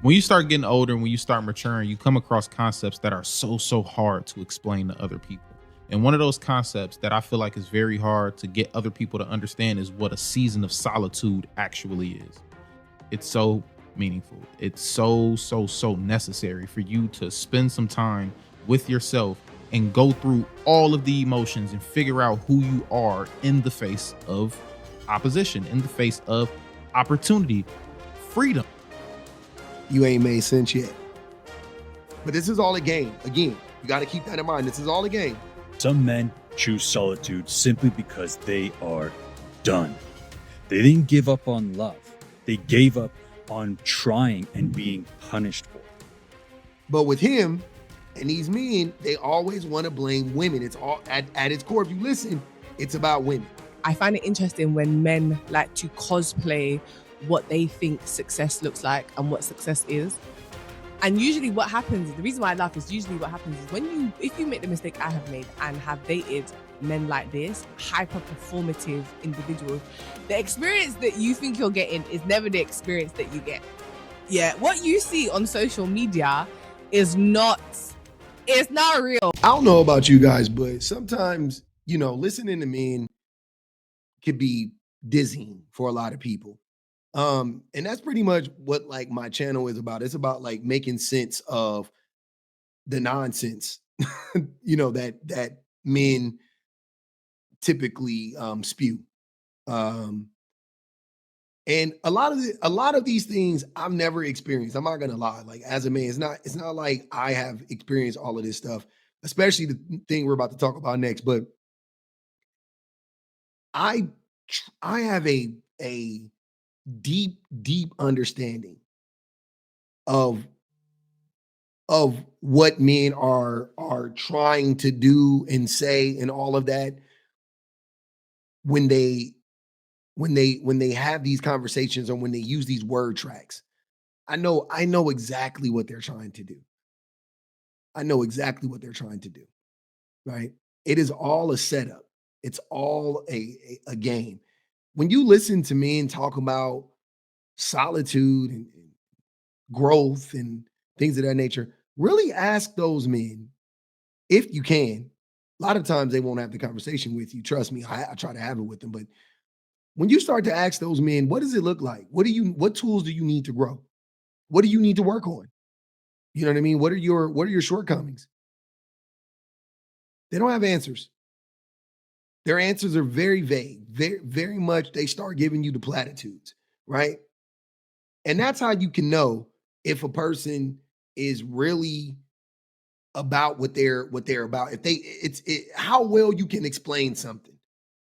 When you start getting older and when you start maturing, you come across concepts that are so hard to explain to other people. And one of those concepts that I feel like is very hard to get other people to understand is what a season of solitude actually is. It's so meaningful. It's so necessary for you to spend some time with yourself and go through all of the emotions and figure out who you are in the face of opposition, in the face of opportunity, freedom. You ain't made sense yet. But this is all a game. Again, you got to keep that in mind. This is all a game. Some men choose solitude simply because they are done. They didn't give up on love. They gave up on trying and being punished for it. But with him and these men, they always want to blame women. It's all at its core. If you listen, it's about women. I find it interesting when men like to cosplay what they think success looks like and what success is. And usually what happens, the reason why I laugh is usually what happens is if you make the mistake I have made and have dated men like this, hyper performative individuals, the experience that you think you're getting is never the experience that you get. Yeah, what you see on social media it's not real. I don't know about you guys, but sometimes, listening to men could be dizzying for a lot of people. And that's pretty much what like my channel is about. It's about like making sense of the nonsense, that men typically spew. And a lot of these things I've never experienced. I'm not gonna lie. Like as a man, it's not like I have experienced all of this stuff, especially the thing we're about to talk about next. But I have a deep understanding of what men are trying to do and say and all of that when they have these conversations or when they use these word tracks. I know exactly what they're trying to do. I know exactly what they're trying to do. Right? It is all a setup. It's all a game. When you listen to men talk about solitude and growth and things of that nature, really ask those men if you can. A lot of times they won't have the conversation with you. Trust me, I try to have it with them. But when you start to ask those men, what does it look like? What tools do you need to grow? What do you need to work on? You know what I mean? What are your shortcomings? They don't have answers. Their answers are very vague, very much. They start giving you the platitudes, right? And that's how you can know if a person is really about what they're about. How well you can explain something.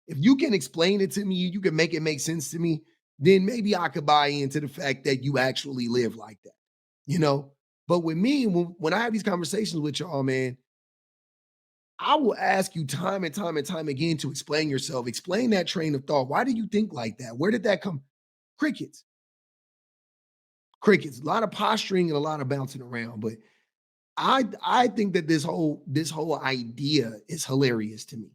If you can explain it to me, you can make it make sense to me, then maybe I could buy into the fact that you actually live like that, But with me, when I have these conversations with y'all, man, I will ask you time and time again to explain yourself, explain that train of thought. Why do you think like that? Where did that come? Crickets. A lot of posturing and a lot of bouncing around. But I think that this whole idea is hilarious to me.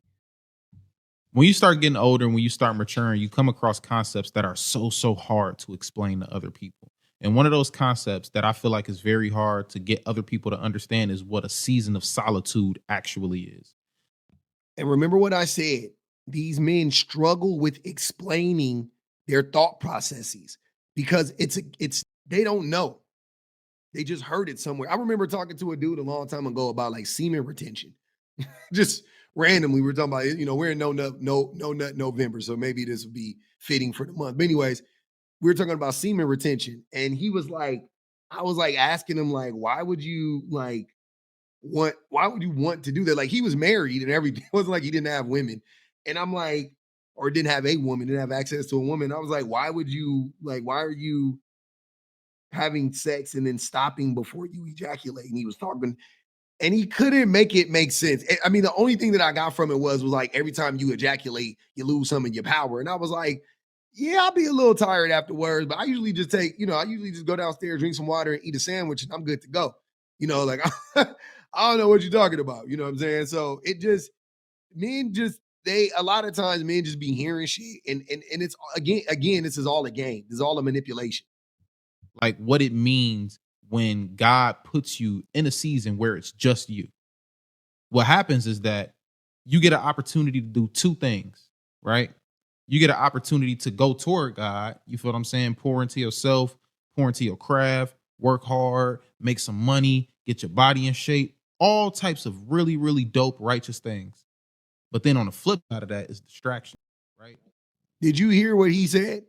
When you start getting older and when you start maturing, you come across concepts that are so hard to explain to other people. And one of those concepts that I feel like is very hard to get other people to understand is what a season of solitude actually is. And remember what I said, these men struggle with explaining their thought processes because they don't know. They just heard it somewhere. I remember talking to a dude a long time ago about like semen retention. Just randomly, we were talking about, we're in no nut November, so maybe this would be fitting for the month. But anyways, we were talking about semen retention, and he was like, I was like asking him like, why would you want to do that? Like he was married and everything. It wasn't like he didn't have women. And I'm like, or didn't have a woman, didn't have access to a woman. I was like, why are you having sex and then stopping before you ejaculate? And he was talking, and he couldn't make it make sense. I mean, the only thing that I got from it was like every time you ejaculate, you lose some of your power. And I was like, yeah, I'll be a little tired afterwards, but I usually just go downstairs, drink some water, and eat a sandwich, and I'm good to go. Like I don't know what you're talking about. You know what I'm saying? So a lot of times men just be hearing shit, and it's again, this is all a game. This is all a manipulation. Like what it means when God puts you in a season where it's just you. What happens is that you get an opportunity to do two things, right? You get an opportunity to go toward God. You feel what I'm saying? Pour into yourself, pour into your craft, work hard, make some money, get your body in shape, all types of really, really dope, righteous things. But then on the flip side of that is distraction, right? Did you hear what he said?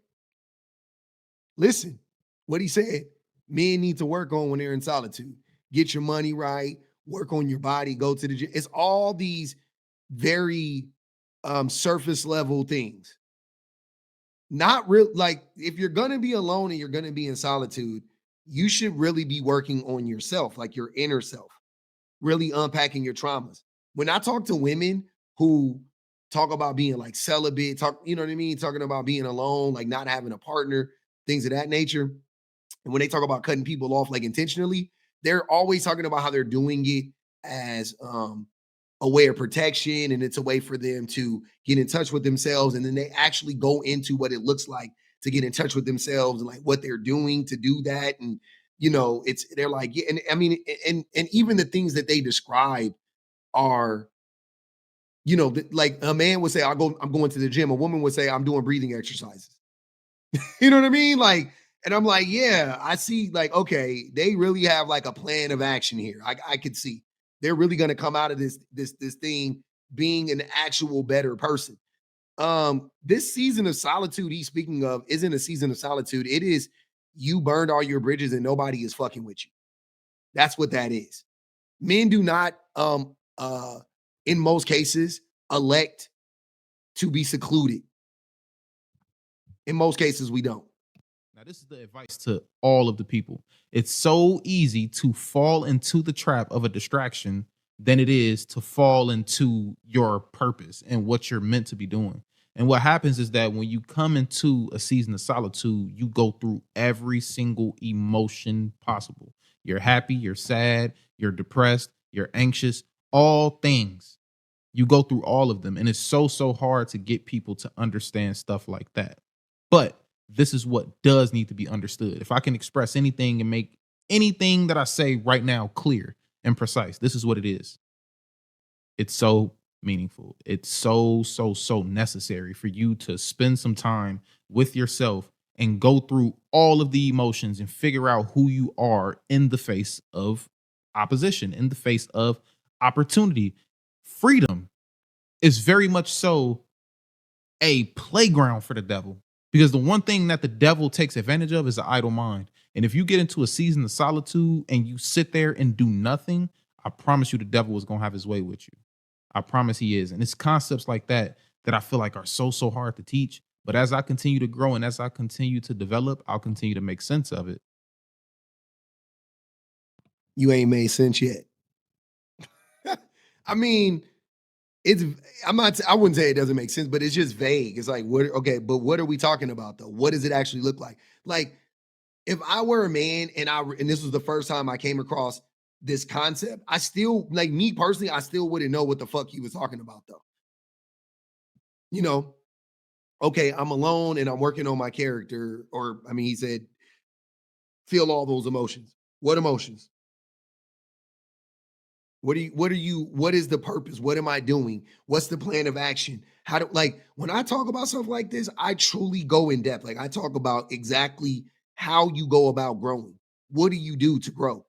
Listen, what he said. Men need to work on when they're in solitude. Get your money right, work on your body, go to the gym. It's all these very surface level things. Not real, like if you're gonna be alone and you're gonna be in solitude, you should really be working on yourself, like your inner self, really unpacking your traumas. When I talk to women who talk about being like celibate, talk, you know what I mean? Talking about being alone, like not having a partner, things of that nature. And when they talk about cutting people off like intentionally, they're always talking about how they're doing it as a way of protection, and it's a way for them to get in touch with themselves. And then they actually go into what it looks like to get in touch with themselves and like what they're doing to do that. And it's they're like, yeah, and I mean, and even the things that they describe are, like a man would say, I'm going to the gym. A woman would say, I'm doing breathing exercises. You know what I mean? Like, and I'm like, yeah, I see, like, okay, they really have like a plan of action here. I could see they're really gonna come out of this thing being an actual better person. This season of solitude he's speaking of isn't a season of solitude. It is you burned all your bridges and nobody is fucking with you. That's what that is. Men do not in most cases elect to be secluded. In most cases, we don't. Now, this is the advice to all of the people. It's so easy to fall into the trap of a distraction than it is to fall into your purpose and what you're meant to be doing. And what happens is that when you come into a season of solitude, you go through every single emotion possible. You're happy, you're sad, you're depressed, you're anxious, all things. You go through all of them. And it's so hard to get people to understand stuff like that. But this is what does need to be understood. If I can express anything and make anything that I say right now clear and precise, this is what it is. It's so meaningful. It's so necessary for you to spend some time with yourself and go through all of the emotions and figure out who you are in the face of opposition, in the face of opportunity. Freedom is very much so a playground for the devil. Because the one thing that the devil takes advantage of is an idle mind. And if you get into a season of solitude and you sit there and do nothing, I promise you the devil is going to have his way with you. I promise he is. And it's concepts like that that I feel like are so hard to teach. But as I continue to grow and as I continue to develop, I'll continue to make sense of it. You ain't made sense yet. I mean, I wouldn't say it doesn't make sense, but it's just vague. It's like, but what are we talking about though? What does it actually look like? Like, if I were a man and this was the first time I came across this concept, I still, like, me personally, I still wouldn't know what the fuck he was talking about though. Okay, I'm alone and I'm working on my character, or I mean, he said, feel all those emotions. What emotions? What is the purpose? What am I doing? What's the plan of action? When I talk about stuff like this, I truly go in depth. Like, I talk about exactly how you go about growing. What do you do to grow?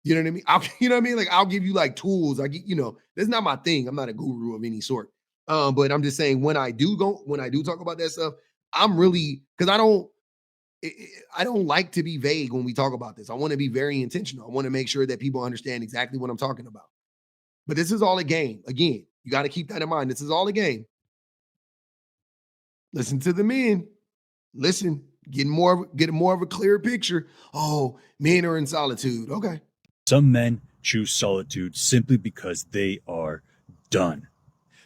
You know what I mean? You know what I mean? Like, I'll give you like tools. That's not my thing. I'm not a guru of any sort. But I'm just saying when I do talk about that stuff, I'm really, because I don't like to be vague when we talk about this. I want to be very intentional. I want to make sure that people understand exactly what I'm talking about. But this is all a game. Again, you got to keep that in mind. This is all a game. Listen to the men. Listen, get more of a clear picture. Oh, men are in solitude. Okay. Some men choose solitude simply because they are done.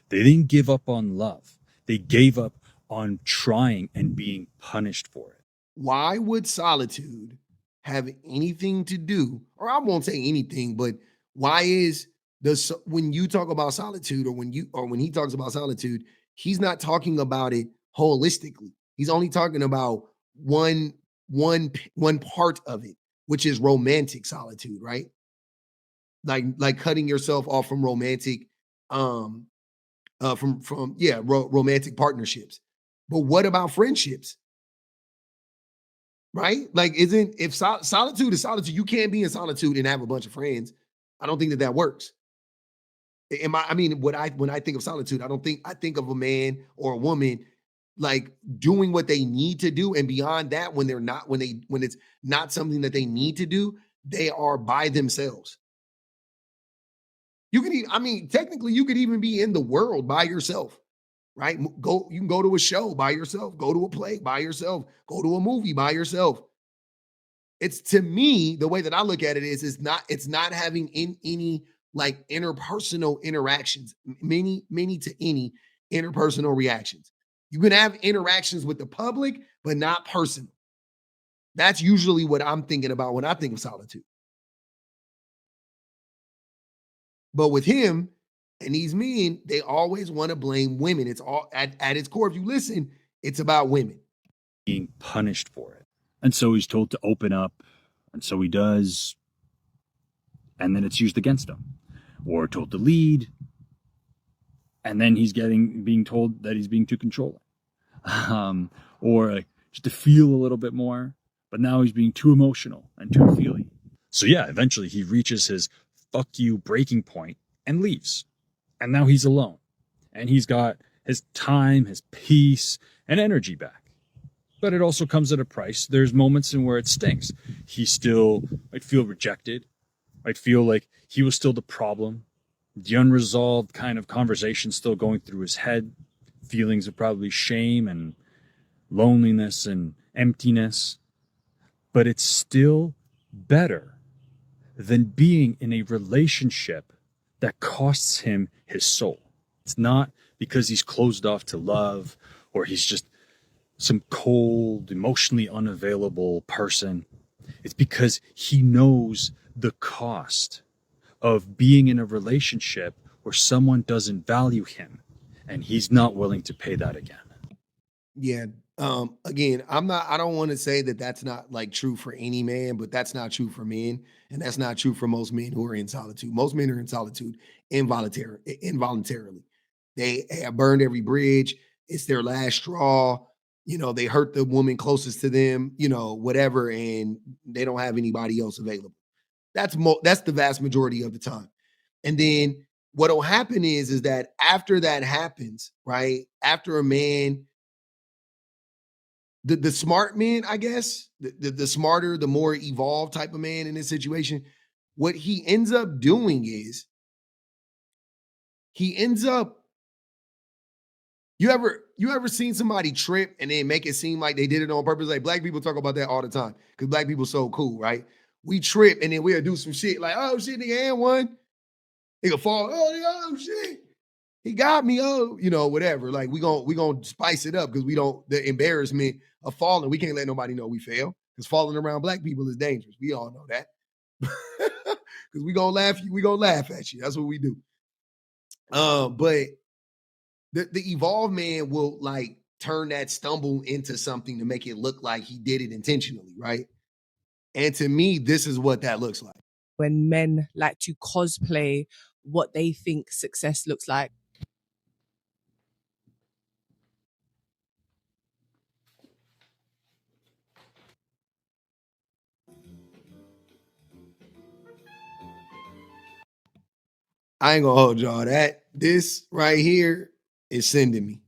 They didn't give up on love. They gave up on trying and being punished for it. Why would solitude have anything to do, or I won't say anything, but why is when you talk about solitude, or when he talks about solitude, he's not talking about it holistically. He's only talking about one part of it, which is romantic solitude, right? Like cutting yourself off from romantic romantic partnerships. But what about friendships? Right? Like, isn't if solitude is solitude, you can't be in solitude and have a bunch of friends. I don't think that works. I mean, when I think of solitude, I think of a man or a woman like doing what they need to do, and beyond that, when it's not something that they need to do, they are by themselves. You can technically you could even be in the world by yourself, right? You can go to a show by yourself, go to a play by yourself, go to a movie by yourself. It's, to me, the way that I look at it is it's not having any like interpersonal interactions, many to any interpersonal reactions. You can have interactions with the public, but not personal. That's usually what I'm thinking about when I think of solitude. But with him and these men, they always want to blame women. It's all at its core. If you listen, it's about women being punished for it. And so he's told to open up, and so he does, and then it's used against him. Or told to lead, and then he's being told that he's being too controlling. Or just to feel a little bit more, but now he's being too emotional and too feely. So yeah, eventually he reaches his fuck you breaking point and leaves. And now he's alone. And he's got his time, his peace, and energy back. But it also comes at a price. There's moments in where it stinks. He still might feel rejected. Might feel like he was still the problem. The unresolved kind of conversation still going through his head. Feelings of probably shame and loneliness and emptiness. But it's still better than being in a relationship that costs him his soul. It's not because he's closed off to love or he's just some cold, emotionally unavailable person. It's because he knows the cost of being in a relationship where someone doesn't value him, and he's not willing to pay that again. Yeah. Again, I don't want to say that that's not like true for any man, but that's not true for men. And that's not true for most men who are in solitude. Most men are in solitude involuntarily. They have burned every bridge. It's their last straw. They hurt the woman closest to them, whatever, and they don't have anybody else available. That's the vast majority of the time. And then what'll happen is that after that happens, right? After a man, the smart man, I guess, the smarter, the more evolved type of man in this situation, what he ends up doing is he ends up. You ever seen somebody trip and then make it seem like they did it on purpose? Like, black people talk about that all the time because black people so cool, right? We trip and then we'll do some shit like, oh shit, nigga, and one. Nigga fall, oh shit. He got me, whatever. Like, we gonna spice it up because the embarrassment of falling, we can't let nobody know we fail. Because falling around black people is dangerous. We all know that. Because we gonna laugh at you. That's what we do. But the evolved man will like turn that stumble into something to make it look like he did it intentionally, right? And to me, this is what that looks like. When men like to cosplay what they think success looks like. I ain't gonna hold y'all. This right here is sending me.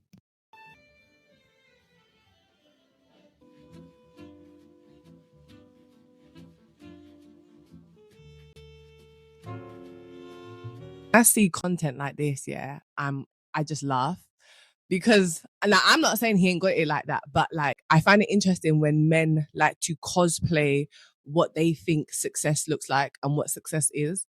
I see content like this, yeah, I just laugh because now I'm not saying he ain't got it like that, but like I find it interesting when men like to cosplay what they think success looks like and what success is.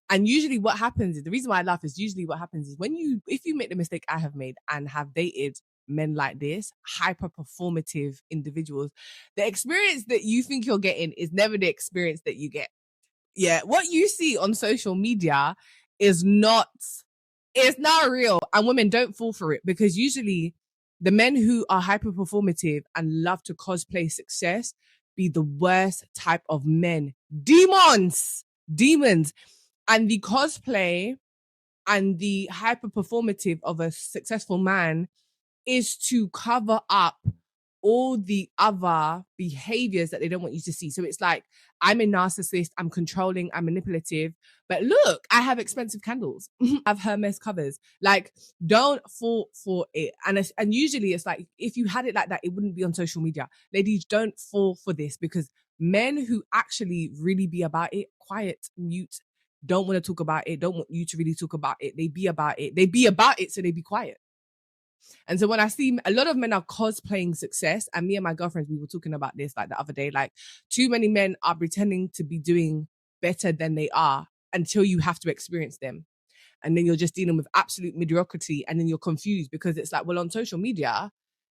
And usually what happens is, the reason why I laugh is usually what happens is if you make the mistake I have made and have dated men like this, hyper performative individuals, the experience that you think you're getting is never the experience that you get. Yeah, what you see on social media it's not real. And women don't fall for it because usually the men who are hyper performative and love to cosplay success, be the worst type of men. Demons. And the cosplay and the hyper performative of a successful man is to cover up all the other behaviors that they don't want you to see. So it's like, I'm a narcissist, I'm controlling, I'm manipulative, but look, I have expensive candles, I have Hermes covers. Like, don't fall for it. And usually it's like, if you had it like that, it wouldn't be on social media. Ladies, don't fall for this, because men who actually really be about it, quiet, mute, don't want to talk about it, don't want you to really talk about it. They be about it, so they be quiet. And so when I see a lot of men are cosplaying success, and me and my girlfriends, we were talking about this like the other day, like too many men are pretending to be doing better than they are until you have to experience them. And then you're just dealing with absolute mediocrity, and then you're confused because it's like, well, on social media,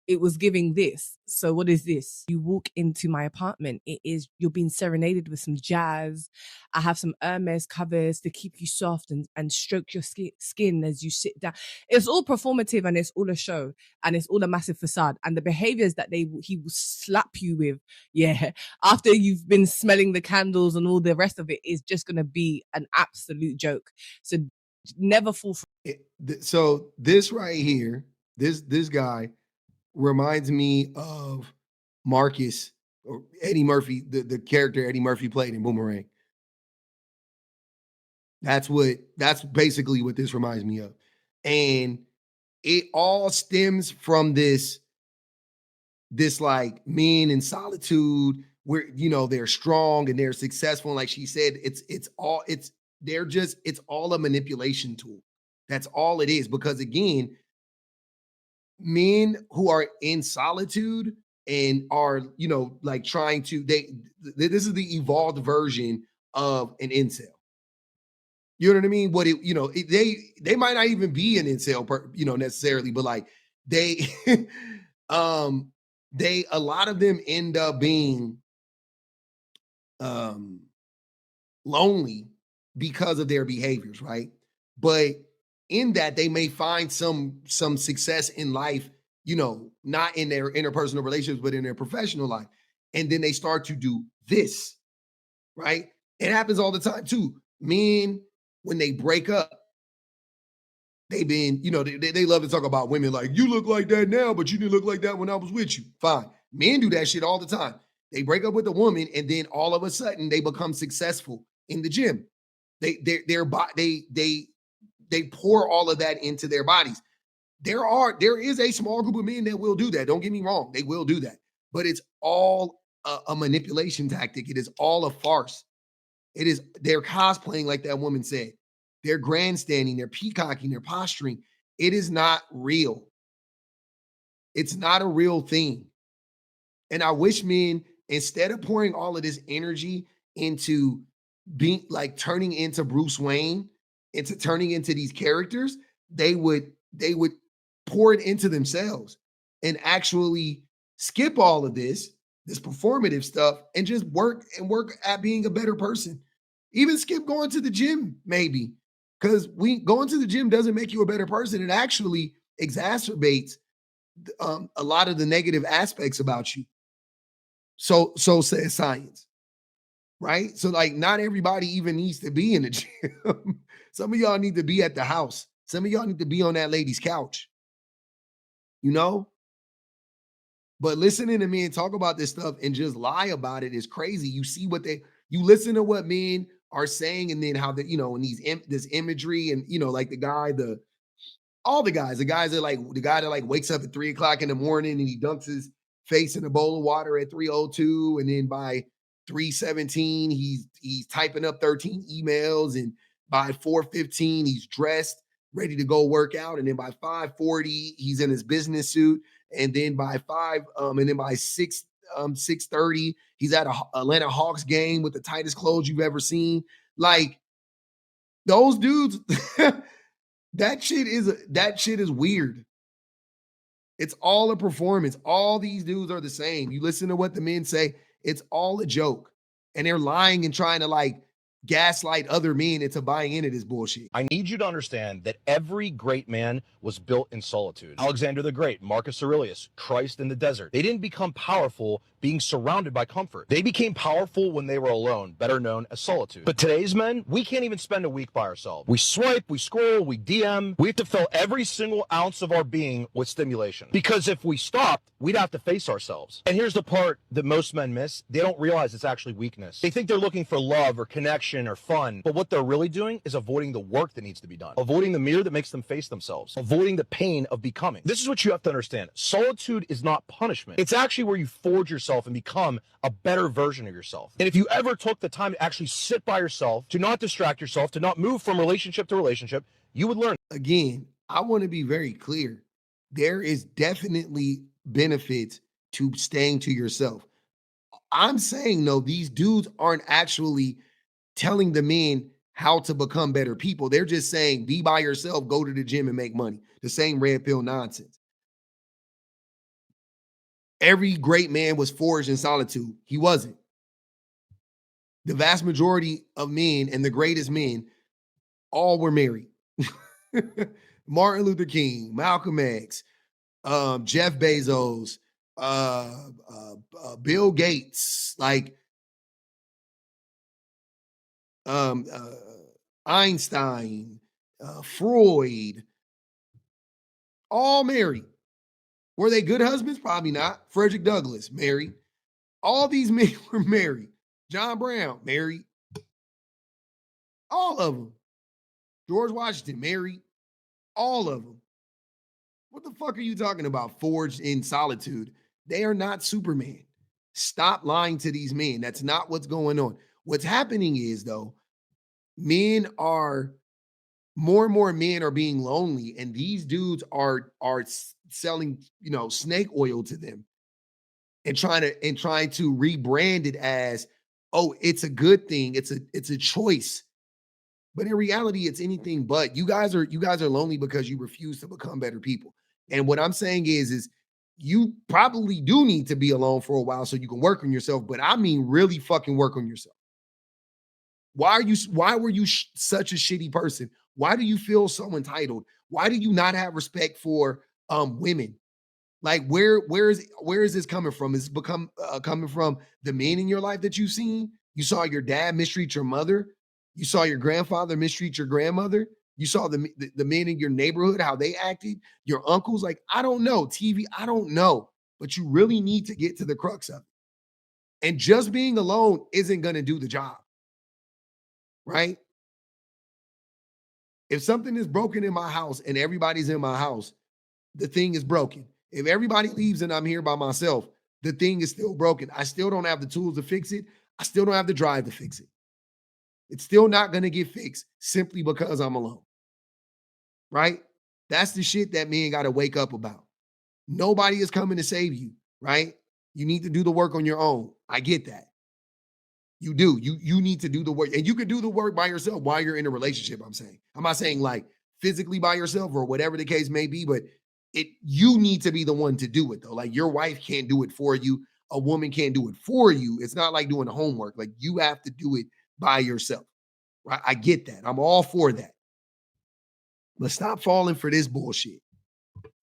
it was giving this. So what is this? You walk into my apartment, you're being serenaded with some jazz. I have some Hermes covers to keep you soft and stroke your skin as you sit down. It's all performative, and it's all a show, and it's all a massive facade. And the behaviors that he will slap you with, yeah, after you've been smelling the candles and all the rest of it, is just going to be an absolute joke. So never fall for it. So this right here, this guy reminds me of Marcus, or Eddie Murphy, the character Eddie Murphy played in Boomerang. That's basically what this reminds me of. And it all stems from this like men in solitude, where, you know, they're strong and they're successful. And like she said, it's all a manipulation tool. That's all it is. Because again, men who are in solitude and are, you know, like trying to, this is the evolved version of an incel. You know what I mean? They might not even be an incel, necessarily, but like a lot of them end up being lonely because of their behaviors, right? But in that, they may find some success in life, you know, not in their interpersonal relationships, but in their professional life. And then they start to do this, right? It happens all the time too. Men, when they break up, they've been, you know, they love to talk about women like, you look like that now, but you didn't look like that when I was with you. Fine. Men do that shit all the time. They break up with a woman, and then all of a sudden they become successful in the gym. They pour all of that into their bodies. There is a small group of men that will do that. Don't get me wrong. They will do that. But it's all a manipulation tactic. It is all a farce. They're cosplaying, like that woman said. They're grandstanding, they're peacocking, they're posturing. It is not real. It's not a real thing. And I wish men, instead of pouring all of this energy into being like turning into Bruce Wayne, into turning into these characters, they would pour it into themselves and actually skip all of this performative stuff, and just work at being a better person. Even skip going to the gym, maybe, because going to the gym doesn't make you a better person. It actually exacerbates a lot of the negative aspects about you. So says science, right? So like, not everybody even needs to be in the gym. Some of y'all need to be at the house. Some of y'all need to be on that lady's couch, you know? But listening to men talk about this stuff and just lie about it is crazy. You see you listen to what men are saying, and then how that, you know, and this imagery, and, you know, like the guy that wakes up at 3:00 in the morning and he dunks his face in a bowl of water at 3:02, and then by 3:17 he's typing up 13 emails, and by 4:15 he's dressed ready to go work out, and then by 5:40 he's in his business suit, and then by 6:30 he's at a Atlanta Hawks game with the tightest clothes you've ever seen. Like, those dudes, that shit is weird. It's all a performance. All these dudes are the same. You listen to what the men say, it's all a joke. And they're lying and trying to like gaslight other men into buying into this bullshit. I need you to understand that every great man was built in solitude. Alexander the Great, Marcus Aurelius, Christ in the desert. They didn't become powerful being surrounded by comfort. They became powerful when they were alone, better known as solitude. But today's men, we can't even spend a week by ourselves. We swipe, we scroll, we DM. We have to fill every single ounce of our being with stimulation. Because if we stopped, we'd have to face ourselves. And here's the part that most men miss. They don't realize it's actually weakness. They think they're looking for love or connection or fun, but what they're really doing is avoiding the work that needs to be done, avoiding the mirror that makes them face themselves, avoiding the pain of becoming. This is what you have to understand. Solitude is not punishment. It's actually where you forge yourself and become a better version of yourself. And if you ever took the time to actually sit by yourself, to not distract yourself, to not move from relationship to relationship, you would learn. Again, I want to be very clear. There is definitely benefits to staying to yourself. I'm saying, though, these dudes aren't actually telling the men how to become better people. They're just saying, be by yourself, go to the gym and make money. The same red pill nonsense. Every great man was forged in solitude. He wasn't. The vast majority of men and the greatest men all were married. Martin Luther King, Malcolm X, Jeff Bezos, Bill Gates, like Einstein, Freud, all married. Were they good husbands? Probably not. Frederick Douglass, married. All these men were married. John Brown, married. All of them. George Washington, married. All of them. What the fuck are you talking about? Forged in solitude. They are not Superman. Stop lying to these men. That's not what's going on. What's happening is, though, more and more men are being lonely, and these dudes are selling, snake oil to them and trying to rebrand it as, oh, it's a good thing. It's a choice. But in reality, it's anything but. You guys are lonely because you refuse to become better people. And what I'm saying is you probably do need to be alone for a while so you can work on yourself. But I mean, really fucking work on yourself. Why were you such a shitty person? Why do you feel so entitled? Why do you not have respect for women? Like, where is this coming from? Is it coming from the men in your life that you've seen? You saw your dad mistreat your mother. You saw your grandfather mistreat your grandmother. You saw the men in your neighborhood, how they acted, your uncles. Like, I don't know. TV, I don't know. But you really need to get to the crux of it. And just being alone isn't going to do the job. Right? If something is broken in my house and everybody's in my house, the thing is broken. If everybody leaves and I'm here by myself, the thing is still broken. I still don't have the tools to fix it. I still don't have the drive to fix it. It's still not going to get fixed simply because I'm alone. Right? That's the shit that men got to wake up about. Nobody is coming to save you, right? You need to do the work on your own. I get that. You do. You need to do the work. And you can do the work by yourself while you're in a relationship, I'm saying. I'm not saying like physically by yourself or whatever the case may be, but you need to be the one to do it, though. Like, your wife can't do it for you. A woman can't do it for you. It's not like doing the homework. Like, you have to do it by yourself. Right? I get that. I'm all for that. But stop falling for this bullshit.